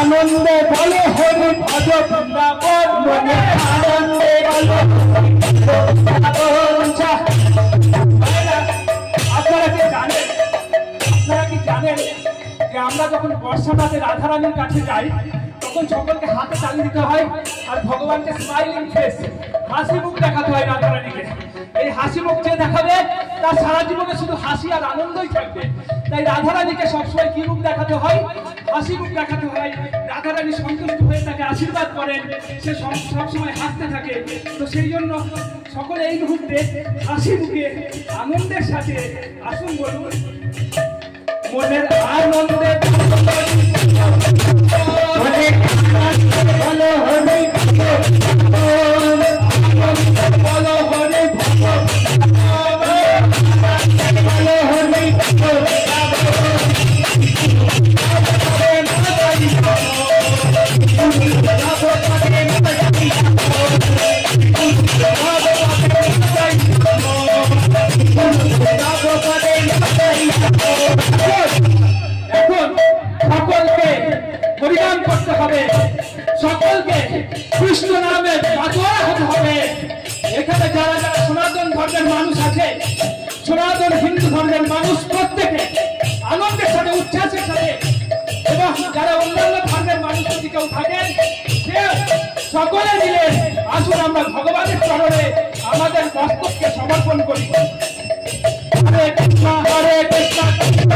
आनंदे बोलो हरि भज वृंदावन मने आनंदे बोलो আপনারা কি জানেন যে আমরা যখন বর্ষাকালে রাধারানীর কাছে যাই তখন সকলকে হাতে তালি দিতে হয় আর ভগবানকে স্মাইলিং ফেস হাসি মুখ দেখাতে হয় রাধারানীকে। এই হাসি মুখ যে দেখাবে তার সারা জীবনে শুধু হাসি আর আনন্দই থাকবে। তাই রাধারানীকে সবসময় কি মুখ দেখাতে হয়? হাসি মুখ দেখাতে হয়। রাধারানী সন্তুষ্ট হয়ে তাকে আশীর্বাদ করেন, সে সবসময় হাসতে থাকে। তো সেই জন্য সকলে এই মুহূর্তে হাসি মুখে আনন্দের সাথে আসুন বলুন মনের আনন্দে বলো হরি বলো হরি বলো হরি এখন সকলকে পরিণাম করতে হবে, সকলকে কৃষ্ণ নামে বাঁচোয়া হতে হবে। এখানে যারা যারা সনাতন ধর্মের মানুষ আছে, সনাতন হিন্দু ধর্মের মানুষ প্রত্যেকে আনন্দের সাথে উচ্ছ্বাসের সাথে, এবং যারা অন্যান্য ধর্মের মানুষ যদি কেউ থাকেন সে সকলে মিলে আসুন আমরা ভগবানের চরণে আমাদের মস্তককে সমর্পণ করি। হরে কৃষ্ণ কৃষ্ণ